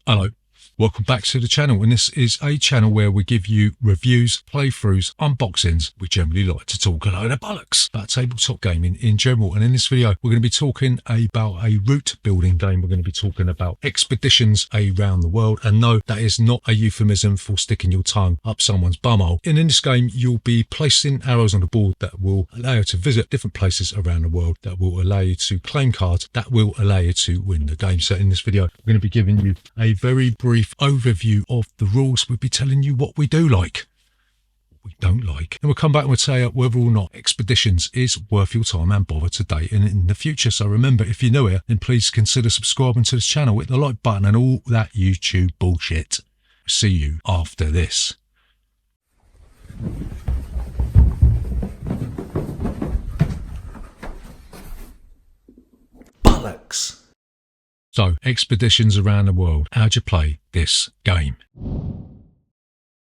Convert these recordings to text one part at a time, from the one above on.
Hello, welcome back to the channel, and this is a channel where we give you reviews, playthroughs, unboxings. We generally like to talk a load of bollocks about tabletop gaming in general, and in this video we're going to be talking about a route building game. We're going to be talking about expeditions around the world, and no, that is not a euphemism for sticking your tongue up someone's bumhole. And in this game you'll be placing arrows on the board that will allow you to visit different places around the world, that will allow you to claim cards, that will allow you to win the game. So in this video we're going to be giving you a very brief overview of the rules. We'll be telling you what we do like, what we don't like, and we'll come back and we'll tell you whether or not Expeditions is worth your time and bother today and in the future. So remember, if you're new here, then please consider subscribing to this channel, hit the like button and all that YouTube bullshit. See you after this. Bollocks. So, Expeditions around the world. How'd you play this game?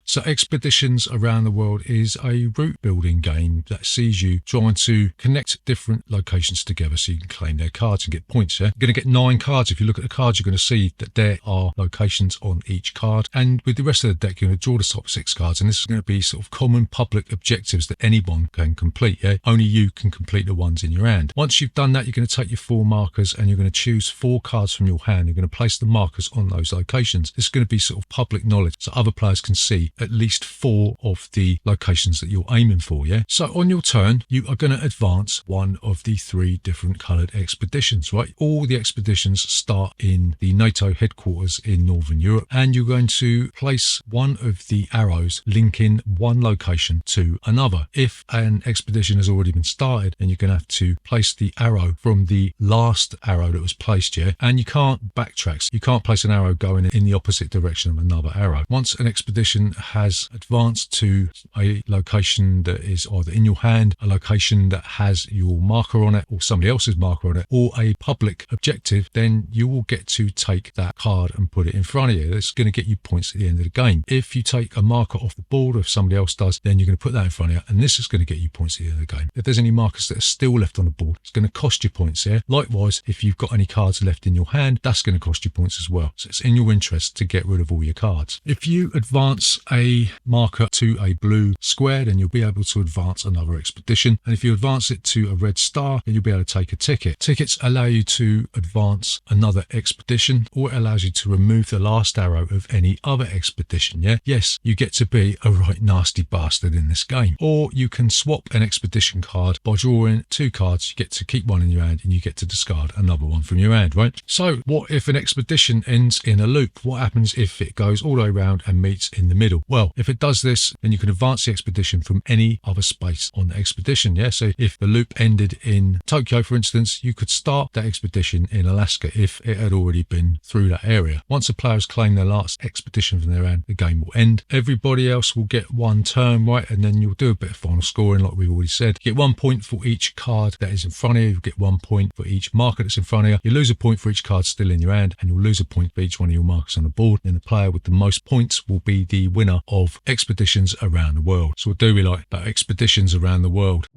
So Expeditions Around the World is a route building game that sees you trying to connect different locations together so you can claim their cards and get points. You're going to get 9 cards. If you look at the cards, you're going to see that there are locations on each card. And with the rest of the deck, you're going to draw the top 6 cards. And this is going to be sort of common public objectives that anyone can complete. Yeah? Only you can complete the ones in your hand. Once you've done that, you're going to take your 4 markers and you're going to choose 4 cards from your hand. You're going to place the markers on those locations. This is going to be sort of public knowledge so other players can see at least 4 of the locations that you're aiming for. Yeah. So on your turn, you are going to advance one of the 3 different coloured expeditions, right? All the expeditions start in the NATO headquarters in Northern Europe, and you're going to place one of the arrows linking one location to another. If an expedition has already been started, then you're going to have to place the arrow from the last arrow that was placed here, and you can't backtrack. So you can't place an arrow going in the opposite direction of another arrow. Once an expedition has advanced to a location that is either in your hand, a location that has your marker on it or somebody else's marker on it, or a public objective, then you will get to take that card and put it in front of you. It's going to get you points at the end of the game. If you take a marker off the board, or if somebody else does, then you're going to put that in front of you, and this is going to get you points at the end of the game. If there's any markers that are still left on the board, it's going to cost you points here. Likewise, if you've got any cards left in your hand, that's going to cost you points as well. So it's in your interest to get rid of all your cards. If you advance a marker to a blue square, then you'll be able to advance another expedition, and if you advance it to a red star, then you'll be able to take a ticket. Tickets allow you to advance another expedition, or it allows you to remove the last arrow of any other expedition. Yeah, yes, you get to be a right nasty bastard in this game. Or you can swap an expedition card by drawing 2 cards. You get to keep one in your hand and you get to discard another one from your hand, right? So what if an expedition ends in a loop? What happens if it goes all the way around and meets in the middle? Well, if it does this, then you can advance the expedition from any other space on the expedition. Yeah, so if the loop ended in Tokyo, for instance, you could start that expedition in Alaska if it had already been through that area. Once the players claim their last expedition from their hand, the game will end. Everybody else will get 1 turn, right, and then you'll do a bit of final scoring like we've already said. You get 1 point for each card that is in front of you. You get 1 point for each marker that's in front of you. You lose a point for each card still in your hand, and you'll lose a point for each one of your markers on the board. And the player with the most points will be the winner of Expeditions Around the World. So what do we like about Expeditions Around the World?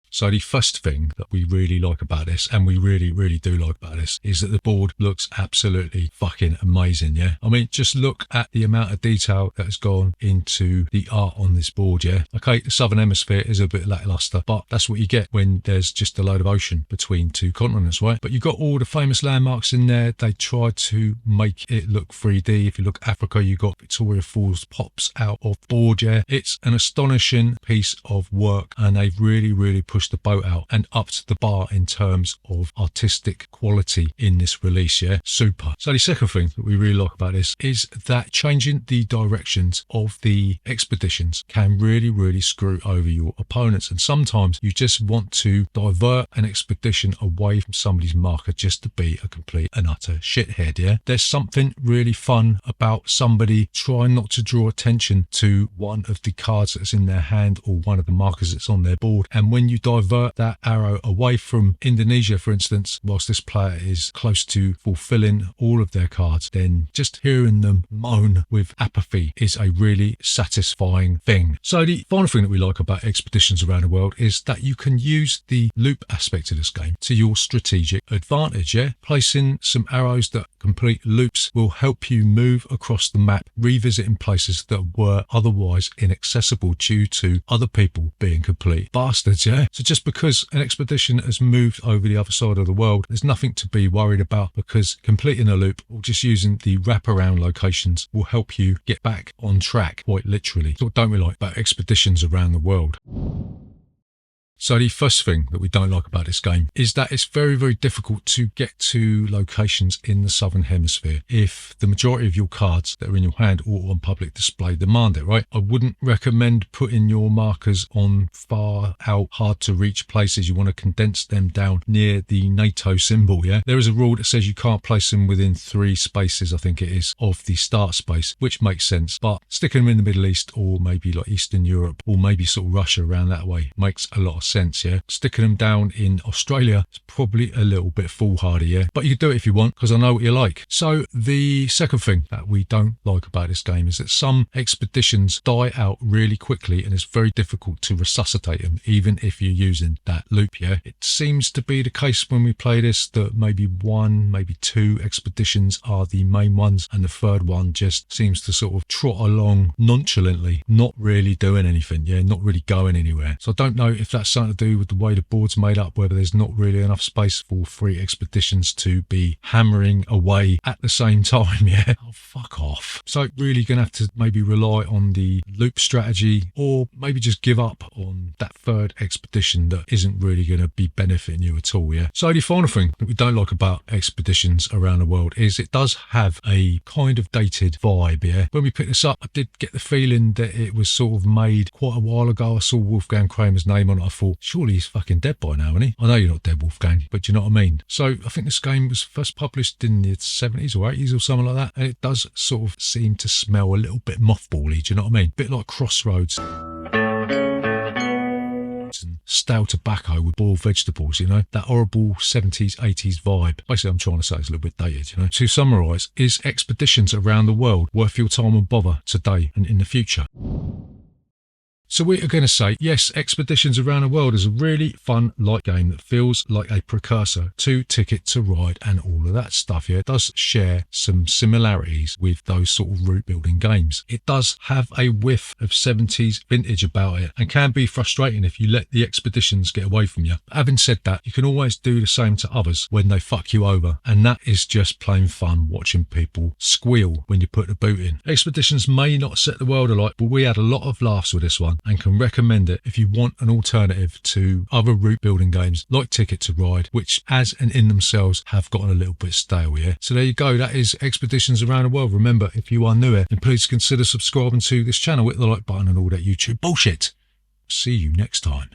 So the first thing that we really like about this, and we really do like about this, is that the board looks absolutely fucking amazing. Yeah, I mean, just look at the amount of detail that has gone into the art on this board. Yeah, okay, the southern hemisphere is a bit lackluster, but that's what you get when there's just a load of ocean between 2 continents, right? But you've got all the famous landmarks in there. They tried to make it look 3D. If you look at Africa, you've got Victoria Falls pops out of the board. Yeah, it's an astonishing piece of work, and they've really pushed the boat out and upped the bar in terms of artistic quality in this release. Yeah, super. So the second thing that we really like about this is that changing the directions of the expeditions can really screw over your opponents, and sometimes you just want to divert an expedition away from somebody's marker just to be a complete and utter shithead. Yeah, there's something really fun about somebody trying not to draw attention to one of the cards that's in their hand or one of the markers that's on their board, and when you divert divert that arrow away from Indonesia, for instance, whilst this player is close to fulfilling all of their cards, then just hearing them moan with apathy is a really satisfying thing. So the final thing that we like about Expeditions Around the World is that you can use the loop aspect of this game to your strategic advantage. Yeah, placing some arrows that complete loops will help you move across the map, revisiting places that were otherwise inaccessible due to other people being complete bastards. Yeah, so just because an expedition has moved over the other side of the world, there's nothing to be worried about, because completing a loop or just using the wraparound locations will help you get back on track, quite literally. So what don't we like about Expeditions Around the World? So the first thing that we don't like about this game is that it's very, very difficult to get to locations in the Southern Hemisphere if the majority of your cards that are in your hand or on public display demand it, right? I wouldn't recommend putting your markers on far out, hard to reach places. You want to condense them down near the NATO symbol, yeah? There is a rule that says you can't place them within 3 spaces, I think it is, of the start space, which makes sense. But sticking them in the Middle East or maybe like Eastern Europe or maybe sort of Russia around that way makes a lot of sense, yeah? Sticking them down in Australia is probably a little bit foolhardy, yeah? But you can do it if you want, because I know what you like. So the second thing that we don't like about this game is that some expeditions die out really quickly and it's very difficult to resuscitate them, even if you're using that loop, yeah? It seems to be the case when we play this that maybe 1, maybe 2 expeditions are the main ones, and the third one just seems to sort of trot along nonchalantly, not really doing anything, yeah? Not really going anywhere. So I don't know if that's something to do with the way the board's made up, whether there's not really enough space for 3 expeditions to be hammering away at the same time, yeah? Oh, fuck off. So really gonna have to maybe rely on the loop strategy, or maybe just give up on that third expedition that isn't really gonna be benefiting you at all, yeah? So the final thing that we don't like about Expeditions Around the World is it does have a kind of dated vibe, yeah? When we picked this up, I did get the feeling that it was sort of made quite a while ago. I saw Wolfgang Kramer's name on it. I thought, surely he's fucking dead by now, isn't he? I know you're not dead, Wolfgang, but you know what I mean? So I think this game was first published in the 70s or 80s or something like that, and it does sort of seem to smell a little bit mothbally, do you know what I mean? A bit like Crossroads and stale tobacco with boiled vegetables, you know, that horrible 70s 80s vibe. Basically, I'm trying to say it's a little bit dated, you know. To summarise, is Expeditions Around the World worth your time and bother today and in the future? So we are going to say, yes, Expeditions Around the World is a really fun light game that feels like a precursor to Ticket to Ride and all of that stuff. Yeah, it does share some similarities with those sort of route building games. It does have a whiff of 70s vintage about it and can be frustrating if you let the expeditions get away from you. But having said that, you can always do the same to others when they fuck you over, and that is just plain fun watching people squeal when you put the boot in. Expeditions may not set the world alight, but we had a lot of laughs with this one, and can recommend it if you want an alternative to other route building games like Ticket to Ride, which as and in themselves have gotten a little bit stale, yeah? So there you go, that is Expeditions Around the World. Remember, if you are new here, then please consider subscribing to this channel, hit the like button and all that YouTube bullshit. See you next time.